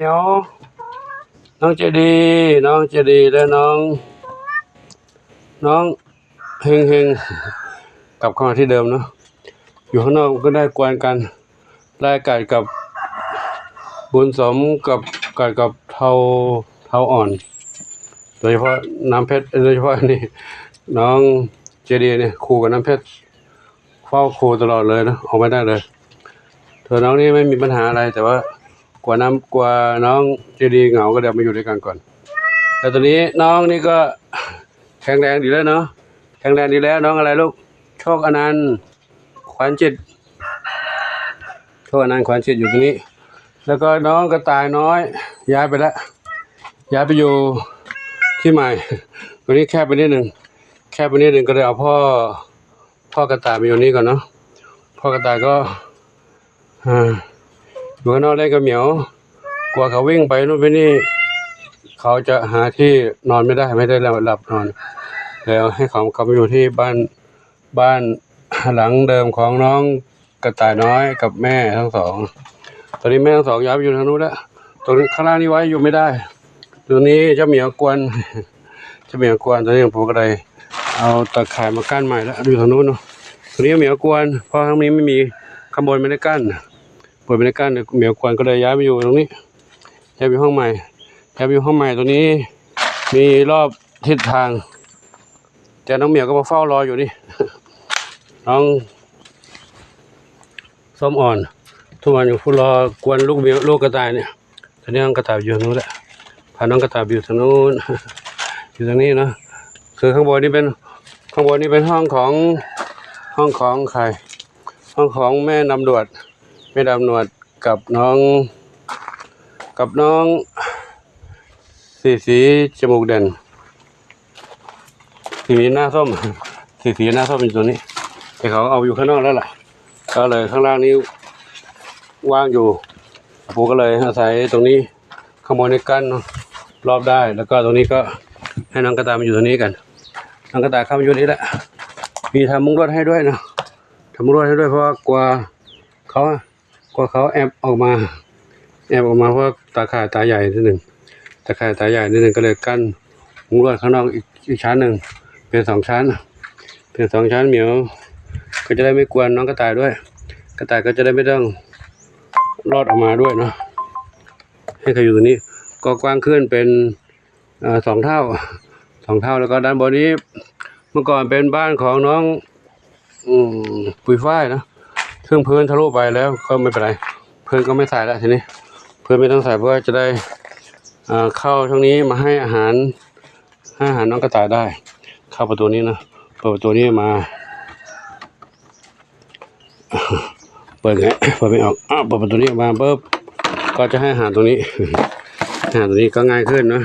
เดี๋ยวน้องเจดีและน้องเฮงกลับเข้ามาที่เดิมเนาะอยู่ข้างนอกก็ได้กวนกันได้กัดกับบุญสมกับเทาอ่อนโดยเฉพาะน้ำเพชรโดยเฉพาะนี่น้องเจดีเนี่ยคู่กับน้ำเพชรเฝ้าคู่ตลอดเลยนะออกไม่ได้เลยเธอน้องนี่ไม่มีปัญหาอะไรแต่ว่ากว่าน้องเจดีเหงาก็เดี๋ยวมาอยู่ด้วยกันก่อนแต่ตอนนี้น้องนี่ก็แข็งแรงดีแล้วเนาะแข็งแรงดีแล้วน้องอะไรลูกโชคอนันต์ขวัญจิตโชคอนันต์ขวัญจิตอยู่ตรงนี้แล้วก็น้องกระต่ายน้อยย้ายไปแล้วย้ายไปอยู่ที่ใหม่วันนี้แคบไปนิดหนึ่งก็เลยเอาพ่อกระต่ายไปอยู่นี่ก่อนเนาะพ่อกระต่ายก็อยู่ข้างนอกได้กับเหมียวกลัวเขาวิ่งไปนู่นไปนี่เขาจะหาที่นอนไม่ได้หลับนอนแล้วให้เขากลับมาอยู่ที่บ้านหลังเดิมของน้องกระต่ายน้อยกับแม่ทั้งสองตอนนี้แม่ทั้งสองย้ายไปอยู่ทางนู้นแล้วตรงนี้ข้างล่างนี้ไว้อยู่ไม่ได้ตรงนี้เจ้าเหมียวกวนตอนนี้ผมก็เลยเอาตะข่ายมากั้นใหม่แล้วอยู่ทางนู้นเนาะตรงนี้เหมียวกวนเพราะทางนี้ไม่มีข้างบนไม่ได้กั้นเหมียวกวนก็เลยย้ายไปอยู่ตรงนี้ย้ายไปห้องใหม่ตรงนี้มีรอบทิศทางแต่น้องเหมียวก็มาเฝ้ารออยู่นี่น้องส้มอ่อนทุกวันอยู่รอกวนลูกกระต่ายเนี่ยตอนนี้น้องกระต่ายอยู่ทางนู้นแหละพาน้องกระต่ายอยู่ทางนู้นอยู่ทางนี้เนาะคือข้างบนนี่เป็นห้องของใครห้องของแม่ดำดวดกับน้องสีจมูกเด่นสีหน้าส้มอยู่ตรงนี้แต่เขาเอาอยู่ข้างนอกแล้วล่ะก็เลยข้างล่างนี้ว่างอยู่ปู่ก็เลยอาศัยตรงนี้ข้างบนนี้กั้นรอบได้แล้วก็ตรงนี้ก็ให้น้องกระต่ายมาอยู่ตรงนี้กันน้องกระต่ายเข้ามาอยู่นี่แหละมีทำมุ้งลวดให้ด้วยนะเพราะว่ากลัวเขาแอบออกมาเพราะตาข่ายตาใหญ่นิดหนึ่งก็เลยกั้นมุ้งลวดข้างนอกอีกชั้นหนึ่งเป็นสองชั้นเหมียวก็จะได้ไม่กวนน้องกระต่ายด้วยกระต่ายก็จะได้ไม่ต้องรอดออกมาด้วยเนาะให้เขาอยู่ตรงนี้ก็กว้างขึ้นเป็น2 เท่าแล้วก็ด้านบนนี้เมื่อก่อนเป็นบ้านของน้องปุยฝ้ายนะซึ่งพื้นทะลุไปแล้วก็ไม่เป็นไรพื้นก็ไม่ใส่แล้วทีนี้พื้นไม่ต้องใส่เพื่อจะได้เข้าช่องนี้มาให้อาหารน้องกระต่ายได้เข้าประตูนี้นะเปิดประตูนี้มาเปิดไม่ออกเปิดประตูนี้มาปุ๊บก็จะให้อาหารตรงนี้ก็ง่ายขึ้นนะ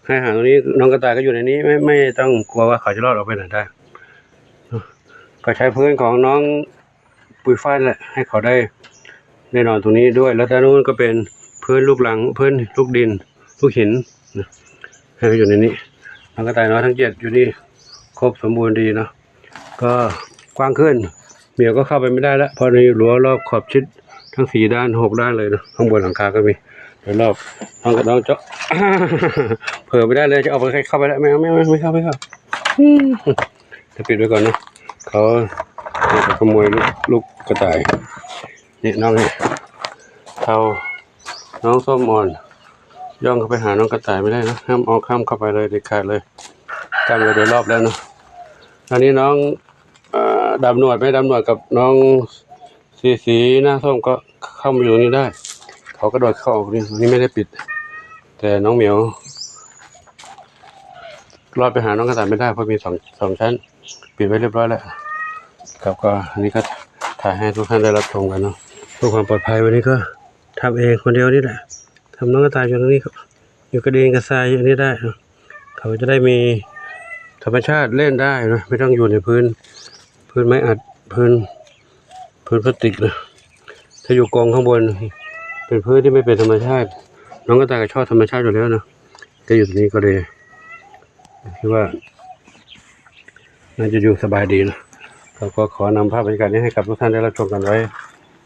ให้อาหารตรงนี้น้องกระต่ายก็อยู่ในนี้ไม่ต้องกลัวว่าเขาจะรอดออกไปไหนได้ก็ใช้พื้นของน้องปุยฝ้ายแหละให้เขาได้นอนตรงนี้ด้วยแล้วด้านนู้นก็เป็นพื้นลูกดินลูกหินนะให้อยู่ในนี้น้องกระต่ายน้อยทั้ง7อยู่นี่ครบสมบูรณ์ดีเนาะก็กว้างขึ้นเหมียวก็เข้าไปไม่ได้แล้วเพราะในรั้วรอบขอบชิดทั้ง4 ด้าน6 ด้านเลยเนาะข้างบนหลังคาก็มีโดยรอบน้องเจาะเผื่อไม่ได้เลยจะเอาไปเข้าไปแล้วไม่เข้าจะปิดไว้ก่อนนะเขาขโมยลูกกระต่ายนี่น้องนี่น้องส้มอ่อนย่องเข้าไปหาน้องกระต่ายไม่ได้นะห้ามเข้าไปเลยเด็ดขาดเลยกันไว้โดยรอบแล้วนะอันนี้น้องดำหนวดกับน้องสีหน้าส้มก็เข้ามาอยู่นี่ได้เขาก็โดดเข้าออกนี่ไม่ได้ปิดแต่น้องเหมียวรอดไปหาน้องกระต่ายไม่ได้เพราะมีสองชั้นปิดไว้เรียบร้อยแล้วครับก็อันนี้ก็ถ่ายให้ทุกท่านได้รับชมกันเนาะเพื่อความปลอดภัยวันนี้ก็ทำเองคนเดียวนี่แหละทำน้องกระต่ายอยู่ตรงนี้ครับอยู่กระเดงกระทรายอย่างนี้ได้เขาจะได้มีธรรมชาติเล่นได้นะไม่ต้องอยู่ในพื้นไม้อัดพื้นพลาสติกนะถ้าอยู่กองข้างบนเป็นพื้นที่ไม่เป็นธรรมชาติน้องกระต่ายก็ชอบธรรมชาติอยู่แล้วนะจะอยู่ตรงนี้ก็เลยคิดว่าน่าจะอยู่สบายดีนะก็ขอนำภาพบรรยากาศนี้ให้กับทุกท่านได้รับชมกันไว้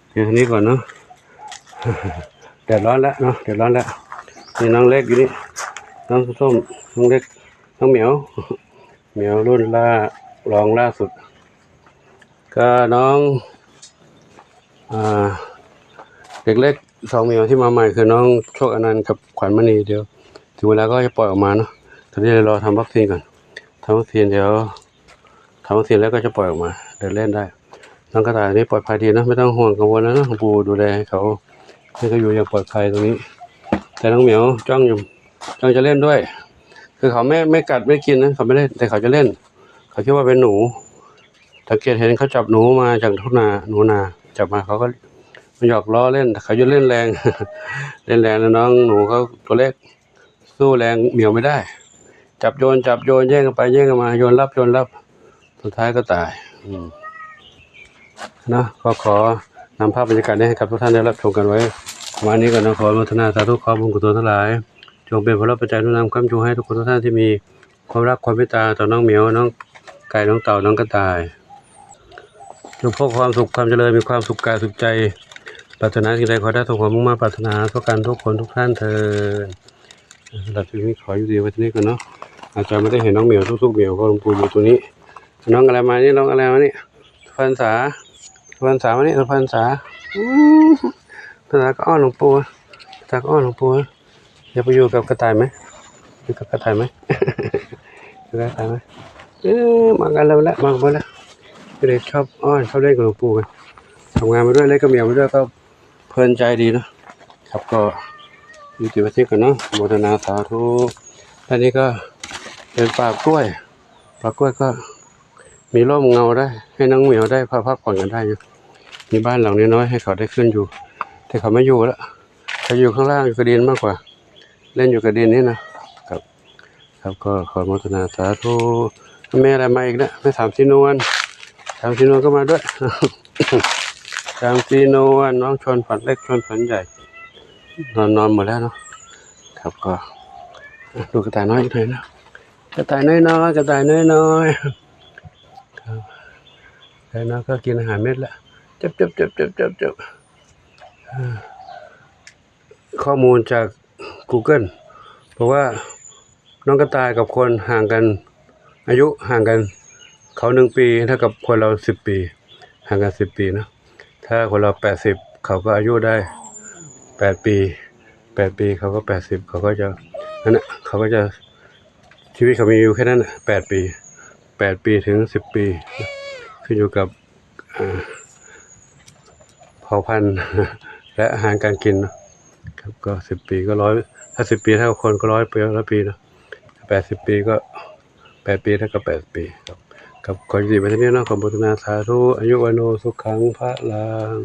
เพียงเท่านี้ก่อนเนาะ แดดร้อนแล้วเนาะแดดร้อนแล้วนี่น้องเล็กอยู่นี่น้องส้มน้องเล็กน้องเหมียวเหมียวรุ่นรองล่าสุดก็น้องเด็กเล็กสองเหมียวที่มาใหม่คือน้องโชคอนันต์กับขวัญมณีเดี๋ยวถึงเวลาก็จะปล่อยออกมาเนาะตอนนี้เรารอทำวัคซีนก่อนทำวัคซีนเดี๋ยวทำวัคซีนแล้วก็จะปล่อยออกมาเดินเล่นได้น้องกระต่ายนี่ปลอดภัยดีนะไม่ต้องห่วงกังวลนะหลวงปู่ดูแลให้เขาอยู่อย่างปลอดภัยตรงนี้แต่น้องเหมียวจ้องจะเล่นด้วยคือเขาไม่กัดไม่กินนะเขาไม่เล่นแต่เขาจะเล่นเขาคิดว่าเป็นหนูสังเกตเห็นเขาจับหนูมาจากทุ่งนาหนูนาจับมาเขาก็มาหยอกล้อเล่นเขาจะเล่นแรง เล่นแรงนะน้องหนูเขาตัวเล็กสู้แรงเหมียวไม่ได้จับโยนแย่งกันไปแย่งกันมาโยนรับสุดท้ายก็ตายนะก็ขอนำภาพบรรยากาศนี้ให้กับทุกท่านได้รับชมกันไว้วันนี้ก็ขออนุโมทนาสาธุขอบุญกุศลทั้งหลายจงเป็นพระปัจจัยนุนำค้ำชูให้ทุกคนทุกท่านที่มีความรักความเมตตาต่อน้องเหมียวน้องไก่น้องเต่าน้องกระต่ายจงพบความสุขความเจริญมีความสุขกายสุขใจปรารถนาสิ่งใดขอได้สมความมุ่งมั่นปรารถนาทุกการทุกคนทุกท่านเถิดสำหรับที่นี้ขออยู่ดีไว้ที่นี้ก่อนเนาะอาจารย์ไม่ได้เห็นน้องเหมียวทุกๆเหมียวเพราะหลวงปู่อยู่ตรงนี้น้องอะไรมานี่น้องอะไรมานี่พันษามานี่พันษาก็อ้อนหลวงปู่ก็อ้อนหลวงปู่จะไปอยู่กับกระต่ายไหมอยู่กับกระต่ายไหมอยู่กับกระต่ายไหมมากันแล้วมากันแล้วเด็กชอบอ้อนชอบเล่นกับหลวงปู่กันทำงานมาด้วยเล่นกับเหมียวมาด้วยก็เพลินใจดีนะครับก็อยู่ที่ประเทศกันเนาะโมทนาสาธุท่านนี้ก็เป็นป่ากล้วยก็มีร่มเงาได้ให้น้องเหมียวได้พักผ่อนกันได้อยู่มีบ้านหลังน้อยๆให้เขาได้ขึ้นอยู่แต่เขาไม่อยู่แล้วเขาอยู่ข้างล่างอยู่กับดินมากกว่าเล่นอยู่กับดินนี่นะครับก็ขอโมทนาสาธุแม่อะไรมาอีกนะแม่สามสีนวลก็มาด้วยสามสีนวลน้องชนฝันเล็กชนฝันใหญ่นอนหมดแล้วเนาะครับก็ดูกระต่ายน้อยอีกหน่อยนะกระต่ายน้อยครับกระต่ายน้อยก็กินอาหารเม็ดละเจ็บข้อมูลจาก Google เพราะว่าน้องกระต่ายกับคนห่างกันอายุห่างกันเขา1 ปีเท่ากับคนเรา10 ปีห่างกัน10 ปีนะถ้าคนเรา80เขาก็อายุได้8 ปีเขาก็80เขาก็จะนั่นน่ะเขาก็จะชีวิตเขามีอยู่แค่นั้นน่ะ8 ปีถึง10 ปีขึ้นอยู่กับเผ่าพันธุ์และอาหารการกินนะครับก็10 ปีก็100ถ้า10 ปีเท่าคนก็100 ปีนะ80 ปีก็8 ปีเท่ากับ8 ปีครับขออยู่ดีไว้ที่นี่เนาะขอโมทนาสาธุอายุวโนสุขังพระลัง